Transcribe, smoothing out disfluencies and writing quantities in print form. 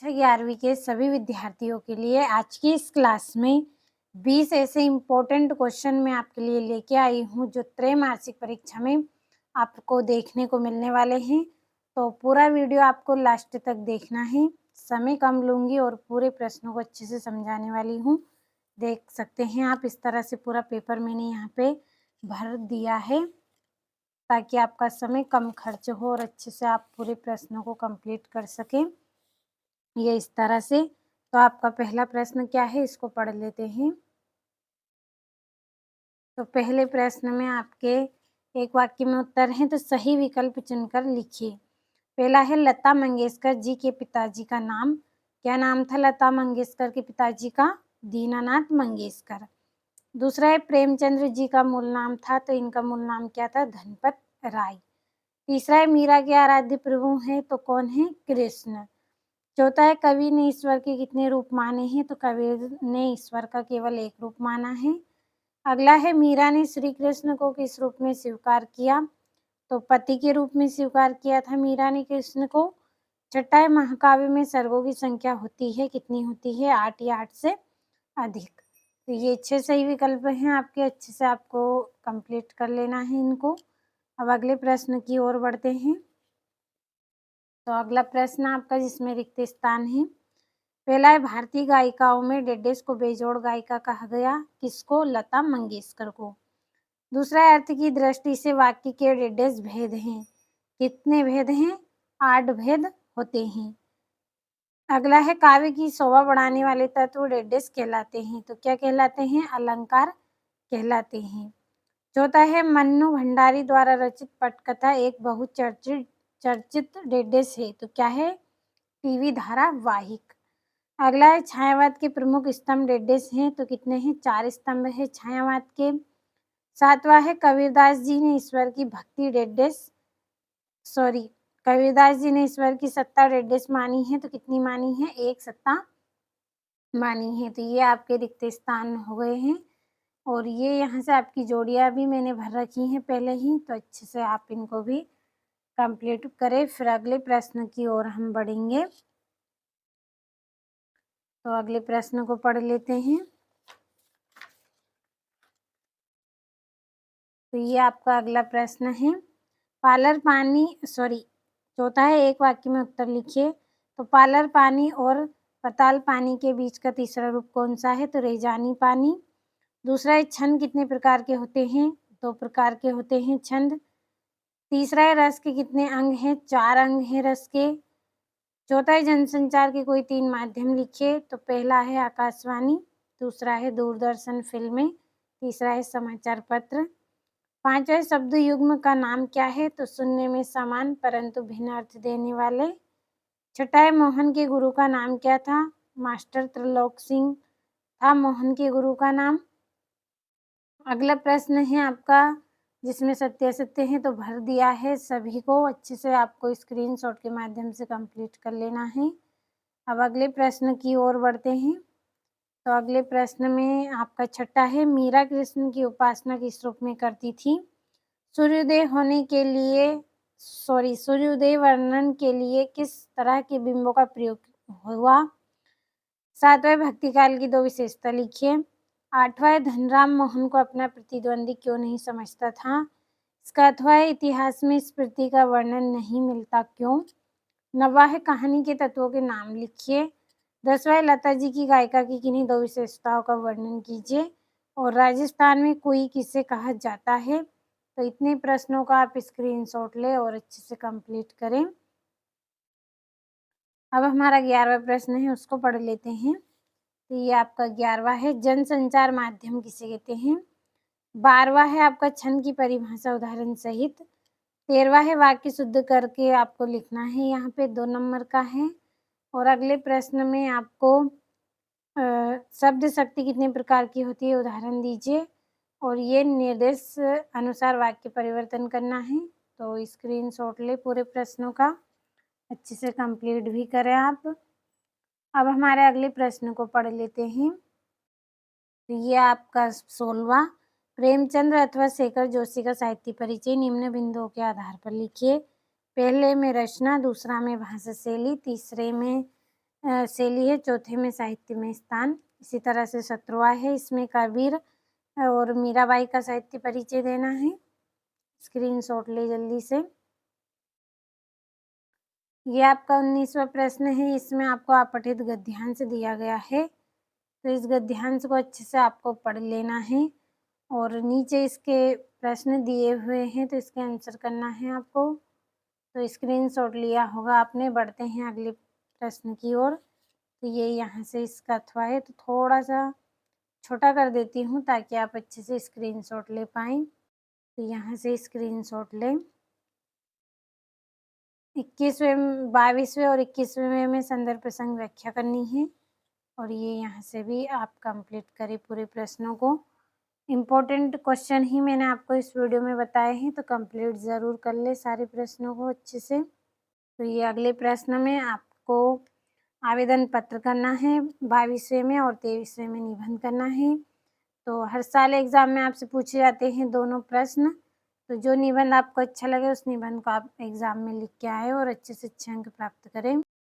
कक्षा 11वीं के सभी विद्यार्थियों के लिए आज की इस क्लास में 20 ऐसे इम्पोर्टेंट क्वेश्चन मैं आपके लिए लेके आई हूँ जो त्रैमासिक परीक्षा में आपको देखने को मिलने वाले हैं। तो पूरा वीडियो आपको लास्ट तक देखना है। समय कम लूँगी और पूरे प्रश्नों को अच्छे से समझाने वाली हूँ। देख सकते हैं आप, इस तरह से पूरा पेपर मैंने यहाँ पे भर दिया है ताकि आपका समय कम खर्च हो और अच्छे से आप पूरे प्रश्नों को कंप्लीट कर सकें। ये इस तरह से। तो आपका पहला प्रश्न क्या है, इसको पढ़ लेते हैं। तो पहले प्रश्न में आपके एक वाक्य में उत्तर है, तो सही विकल्प चुनकर लिखिए। पहला है, लता मंगेशकर जी के पिताजी का नाम। क्या नाम था लता मंगेशकर के पिताजी का? दीनानाथ मंगेशकर। दूसरा है, प्रेमचंद्र जी का मूल नाम था, तो इनका मूल नाम क्या था? धनपत राय। तीसरा है, मीरा के आराध्य प्रभु हैं, तो कौन है? कृष्ण। चौथा है, कवि ने ईश्वर के कितने रूप माने हैं? तो कबीर ने ईश्वर का केवल एक रूप माना है। अगला है, मीरा ने श्री कृष्ण को किस रूप में स्वीकार किया? तो पति के रूप में स्वीकार किया था मीरा ने कृष्ण को। छठा है, महाकाव्य में सर्गों की संख्या होती है, कितनी होती है? 8 या 8 से अधिक। तो ये 6 सही विकल्प हैं आपके, अच्छे से आपको कंप्लीट कर लेना है इनको। अब अगले प्रश्न की ओर बढ़ते हैं। तो अगला प्रश्न आपका जिसमें रिक्त स्थान है। पहला है, भारतीय गायिकाओं में डेडेस को बेजोड़ गायिका कहा गया। किसको? लता मंगेशकर को। दूसरा है, अर्थ की दृष्टि से वाक्य के डेडेस भेद हैं। कितने भेद हैं? 8 भेद होते हैं। अगला है, काव्य की शोभा बढ़ाने वाले तत्व डेडेस कहलाते हैं। तो क्या कहलाते हैं? अलंकार कहलाते हैं। चौथा है, मन्नू भंडारी द्वारा रचित पटकथा एक चर्चित डेडेस है। तो क्या है? टीवी धारावाहिक। अगला है, छायावाद के प्रमुख स्तंभ डेडेस हैं। तो कितने हैं? 4 स्तंभ है छायावाद के। सातवां है, कबीरदास जी ने ईश्वर की कबीरदास जी ने ईश्वर की सत्ता डेडेस मानी है। तो कितनी मानी है? 1 सत्ता मानी है। तो ये आपके रिक्त स्थान हो गए हैं और ये यहाँ से आपकी जोड़ियाँ भी मैंने भर रखी हैं पहले ही, तो अच्छे से आप इनको भी कंप्लीट करें। फिर अगले प्रश्न की ओर हम बढ़ेंगे। तो अगले प्रश्न को पढ़ लेते हैं। तो ये आपका अगला प्रश्न है। चौथा है, एक वाक्य में उत्तर लिखिए। तो पालर पानी और पताल पानी के बीच का तीसरा रूप कौन सा है? तो रेजानी पानी। दूसरा है, छंद कितने प्रकार के होते हैं? 2 प्रकार के होते हैं छंद। तीसरा है, रस के कितने अंग हैं? 4 अंग हैं रस के। चौथा है, जनसंचार के कोई 3 माध्यम लिखिए। तो पहला है आकाशवाणी, दूसरा है दूरदर्शन फिल्में, तीसरा है समाचार पत्र। पांचवा शब्द युग्म का नाम क्या है? तो सुनने में समान परंतु भिन्न अर्थ देने वाले। छठा है, मोहन के गुरु का नाम क्या था? मास्टर त्रिलोक सिंह था मोहन के गुरु का नाम। अगला प्रश्न है आपका जिसमें सत्य असत्य है, तो भर दिया है सभी को, अच्छे से आपको स्क्रीनशॉट के माध्यम से कंप्लीट कर लेना है। अब अगले प्रश्न की ओर बढ़ते हैं। तो अगले प्रश्न में आपका छठा है, मीरा कृष्ण की उपासना किस रूप में करती थी? सूर्योदय वर्णन के लिए किस तरह के बिंबों का प्रयोग हुआ? सातवां, भक्ति काल की 2 विशेषता लिखिए। आठवां, धनराम मोहन को अपना प्रतिद्वंदी क्यों नहीं समझता था? इसका अथवा है, इतिहास में स्मृति का वर्णन नहीं मिलता क्यों? नौवां है, कहानी के तत्वों के नाम लिखिए। 10वां, लता जी की गायिका की किन्हीं 2 विशेषताओं का वर्णन कीजिए। और राजस्थान में कुई किसे कहा जाता है? तो इतने प्रश्नों का आप स्क्रीनशॉट लें और अच्छे से कंप्लीट करें। अब हमारा 11वां प्रश्न है, उसको पढ़ लेते हैं। तो ये आपका 11वां है, जनसंचार माध्यम किसे कहते हैं? 12वां है आपका छंद की परिभाषा उदाहरण सहित। 13वां है, वाक्य शुद्ध करके आपको लिखना है, यहाँ पे 2 नंबर का है। और अगले प्रश्न में आपको शब्द शक्ति कितने प्रकार की होती है उदाहरण दीजिए। और ये निर्देश अनुसार वाक्य परिवर्तन करना है। तो स्क्रीनशॉट ले पूरे प्रश्नों का, अच्छे से कंप्लीट भी करें आप। अब हमारे अगले प्रश्न को पढ़ लेते हैं। तो ये आपका 16वां, प्रेमचंद्र अथवा शेखर जोशी का साहित्य परिचय निम्न बिंदुओं के आधार पर लिखिए। पहले में रचना, दूसरा में भाषा शैली, तीसरे में शैली है, चौथे में साहित्य में स्थान। इसी तरह से 17वां है, इसमें कबीर और मीराबाई का साहित्य परिचय देना है। स्क्रीनशॉट ले जल्दी से। ये आपका 19वां प्रश्न है, इसमें आपको अपठित गद्यांश दिया गया है, तो इस गद्यांश को अच्छे से आपको पढ़ लेना है और नीचे इसके प्रश्न दिए हुए हैं, तो इसके आंसर करना है आपको। तो स्क्रीनशॉट लिया होगा आपने। बढ़ते हैं अगले प्रश्न की ओर। तो ये यहाँ से इसका अथवा है, तो थोड़ा सा छोटा कर देती हूँ ताकि आप अच्छे से स्क्रीनशॉट ले पाएँ। तो यहाँ से स्क्रीनशॉट लें। 22वें और 21वें में संदर्भ प्रसंग व्याख्या करनी है और ये यहाँ से भी आप कंप्लीट करें पूरे प्रश्नों को। इम्पोर्टेंट क्वेश्चन ही मैंने आपको इस वीडियो में बताए हैं, तो कंप्लीट ज़रूर कर ले सारे प्रश्नों को अच्छे से। तो ये अगले प्रश्न में आपको आवेदन पत्र करना है, 22वें में और 23वें में निबंध करना है। तो हर साल एग्ज़ाम में आपसे पूछे जाते हैं दोनों प्रश्न, तो जो निबंध आपको अच्छा लगे उस निबंध को आप एग्ज़ाम में लिख के आएँ और अच्छे से अच्छे अंक प्राप्त करें।